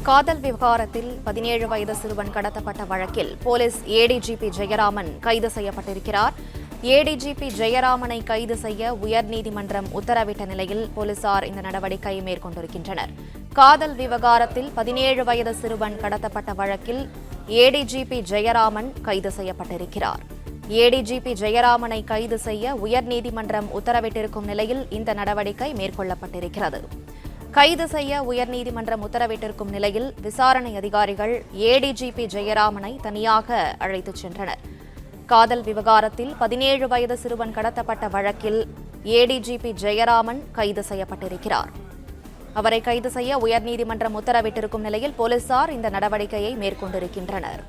காதல் விவகாரத்தில் 17 வயது சிறுவன் கடத்தப்பட்ட வழக்கில் போலீஸ் ஏடிஜிபி ஜெயராமன் கைது செய்யப்பட்டிருக்கிறார். ஏடிஜிபி ஜெயராமனை கைது செய்ய உயர்நீதிமன்றம் உத்தரவிட்ட நிலையில் போலீசார் இந்த நடவடிக்கை மேற்கொண்டிருக்கின்றனர். காதல் விவகாரத்தில் 17 வயது சிறுவன் கடத்தப்பட்ட வழக்கில் ஏடிஜிபி ஜெயராமன் கைது செய்யப்பட்டிருக்கிறார். ஏடிஜிபி ஜெயராமனை கைது செய்ய உயர்நீதிமன்றம் உத்தரவிட்டிருக்கும் நிலையில் இந்த நடவடிக்கை மேற்கொள்ளப்பட்டிருக்கிறது. கைது செய்ய உயர்நீதிமன்றம் உத்தரவிட்டிருக்கும் நிலையில் விசாரணை அதிகாரிகள் ஏடிஜிபி ஜெயராமனை தனியாக அழைத்துச் சென்றனர். காதல் விவகாரத்தில் 17 வயது சிறுவன் கடத்தப்பட்ட வழக்கில் ஏடிஜிபி ஜெயராமன் கைது செய்யப்பட்டிருக்கிறார். அவரை கைது செய்ய உயர்நீதிமன்றம் உத்தரவிட்டிருக்கும் நிலையில் போலீசார் இந்த நடவடிக்கையை மேற்கொண்டிருக்கின்றனர்.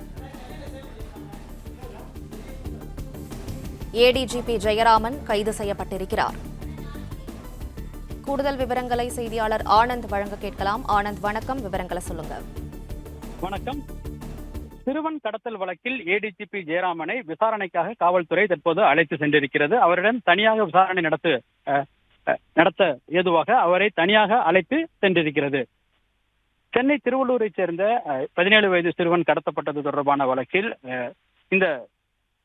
ஏடிஜிபி ஜெயராமன் கைது செய்யப்பட்டிருக்கிறார். கூடுதல் விவரங்களை செய்தியாளர் ஆனந்த் வழங்க கேட்கலாம். ஆனந்த், வணக்கம். விவரங்களை சொல்லுங்க. வணக்கம். சிறுவன் கடத்தல் வழக்கில் ஏடிஜிபி ஜெயராமனை விசாரணைக்காக காவல்துறை தற்போது அழைத்து சென்றிருக்கிறது. அவரிடம் தனியாக விசாரணை நடத்த ஏதுவாக அவரை தனியாக அழைத்து சென்றிருக்கிறது. சென்னை திருவள்ளூரைச் சேர்ந்த 17 வயது சிறுவன் கடத்தப்பட்டது தொடர்பான வழக்கில் இந்த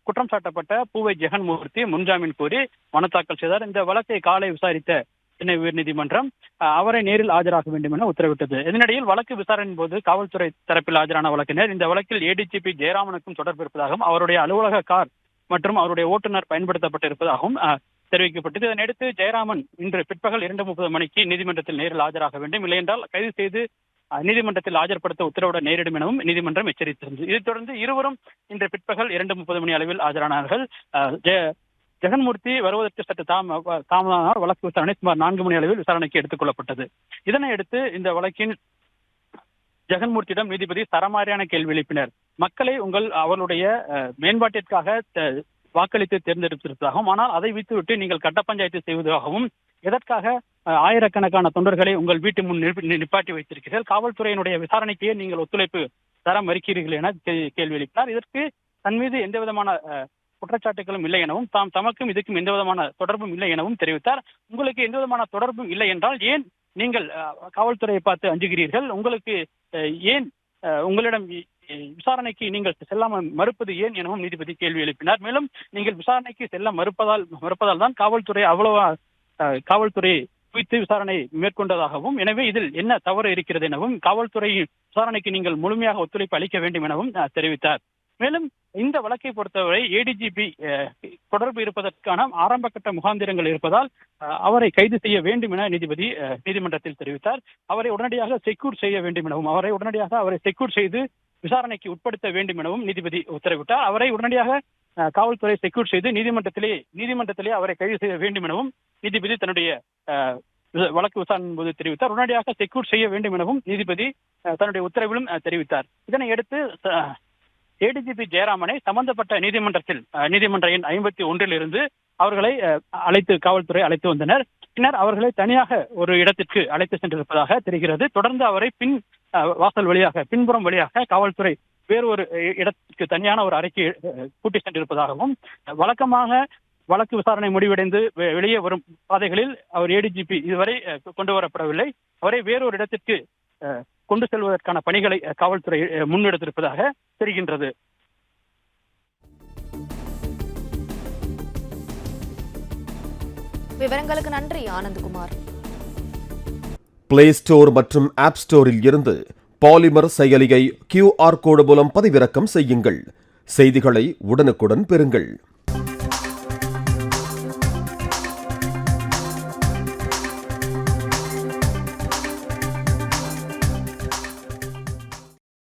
குற்றம் சாட்டப்பட்ட பூவை ஜெகன்மூர்த்தி முன்ஜாமீன் கோரி மனு தாக்கல் செய்தார். இந்த வழக்கை காலை விசாரித்த சென்னை உயர்நீதிமன்றம் அவரை நேரில் ஆஜராக வேண்டும் என உத்தரவிட்டது. இதனிடையில் வழக்கு விசாரணையின் போது காவல்துறை தரப்பில் ஆஜரான வழக்கினர் இந்த வழக்கில் ஏடிஜிபி ஜெயராமனுக்கும் தொடர்பு இருப்பதாகவும் அவருடைய அலுவலக கார் மற்றும் அவருடைய ஓட்டுநர் பயன்படுத்தப்பட்டிருப்பதாகவும் தெரிவிக்கப்பட்டது. இதனையடுத்து ஜெயராமன் இன்று பிற்பகல் 2:30 மணிக்கு நீதிமன்றத்தில் நேரில் ஆஜராக வேண்டும், இல்லையென்றால் கைது செய்து நீதிமன்றத்தில் ஆஜர்படுத்த உத்தரவிட நேரிடும் எனவும் நீதிமன்றம் எச்சரித்திருந்தது. இதைத் தொடர்ந்து இருவரும் இன்று பிற்பகல் 2:30 மணி அளவில் ஆஜரானார்கள். ஜெகன்மூர்த்தி வருவதற்கு சற்று தாமதமானார். வழக்கு விசாரணை சுமார் 4 மணி அளவில் விசாரணைக்கு எடுத்துக் கொள்ளப்பட்டது. இதனையடுத்து இந்த வழக்கின் ஜெகன்மூர்த்தியிடம் நீதிபதி தரமாரியான கேள்வி எழுப்பினர். மக்களை அவர்களுடைய மேம்பாட்டிற்காக வாக்களித்து தேர்ந்தெடுத்திருப்பதாகவும், ஆனால் அதை விட்டுவிட்டு நீங்கள் கட்ட பஞ்சாயத்து செய்வதாகவும், எதற்காக ஆயிரக்கணக்கான தொண்டர்களை உங்கள் வீட்டு முன் நிப்பாட்டி வைத்திருக்கிறீர்கள், காவல்துறையினுடைய விசாரணைக்கே நீங்கள் ஒத்துழைப்பு தர மறுக்கிறீர்கள் என கேள்வி எழுப்பினார். இதற்கு தன் மீது எந்த விதமான குற்றச்சாட்டுகளும் இல்லை எனவும் தமக்கும் இதுக்கும் எந்த விதமான தொடர்பும் இல்லை எனவும் தெரிவித்தார். உங்களுக்கு எந்த விதமான தொடர்பும் இல்லை என்றால் ஏன் நீங்கள் காவல்துறையை பார்த்து அஞ்சுகிறீர்கள், உங்களுக்கு ஏன் உங்களிடம் விசாரணைக்கு நீங்கள் செல்லாம மறுப்பது ஏன் எனவும் நீதிபதி கேள்வி எழுப்பினார். மேலும் நீங்கள் விசாரணைக்கு செல்ல மறுப்பதால் தான் காவல்துறை குறித்து விசாரணை மேற்கொண்டதாகவும், எனவே இதில் என்ன தவறு இருக்கிறது எனவும், காவல்துறை விசாரணைக்கு நீங்கள் முழுமையாக ஒத்துழைப்பு அளிக்க வேண்டும் எனவும் தெரிவித்தார். மேலும் இந்த வழக்கை பொறுத்தவரை ஏடிஜிபி தொடர்பு இருப்பதற்கான ஆரம்ப கட்ட முகாந்திரங்கள் இருப்பதால் அவரை கைது செய்ய வேண்டும் என நீதிபதி நீதிமன்றத்தில் தெரிவித்தார். அவரை உடனடியாக செக்யூர் செய்ய வேண்டும் எனவும், அவரை செக்யூர் செய்து விசாரணைக்கு உட்படுத்த வேண்டும் எனவும் நீதிபதி உத்தரவிட்டார். அவரை உடனடியாக காவல்துறை செக்யூர் செய்து நீதிமன்றத்திலே அவரை கைது செய்ய வேண்டும் எனவும் நீதிபதி தன்னுடைய வழக்கு விசாரணையின் போது தெரிவித்தார். உடனடியாக செக்யூர் செய்ய வேண்டும் எனவும் நீதிபதி தன்னுடைய உத்தரவிலும் தெரிவித்தார். இதனை அடுத்து ஏடிஜிபி ஜெயராமனை சம்பந்தப்பட்ட நீதிமன்ற எண் 51 இருந்து அவர்களை காவல்துறை அழைத்து வந்தனர். பின்னர் அவர்களை தனியாக ஒரு இடத்திற்கு அழைத்து சென்றிருப்பதாக தெரிகிறது. தொடர்ந்து அவரை பின்புறம் வழியாக காவல்துறை வேறு ஒரு இடத்திற்கு தனியான ஒரு அறைக்கு கூட்டி சென்றிருப்பதாகவும், வழக்கமாக வழக்கு விசாரணை முடிவடைந்து வெளியே வரும் பாதைகளில் அவர் ஏடிஜிபி இதுவரை கொண்டு வரப்படவில்லை. அவரை வேறொரு இடத்திற்கு கொண்டு செல்வதற்கான பணிகளை காவல்துறை முன்னெடுத்திருப்பதாக தெரிகின்றது. விவரங்களுக்கு நன்றி ஆனந்த்குமார். பிளே ஸ்டோர் மற்றும் ஆப் ஸ்டோரில் இருந்து பாலிமர் செயலியை QR கோடு மூலம் பதிவிறக்கம் செய்யுங்கள். செய்திகளை உடனுக்குடன் பெறுங்கள்.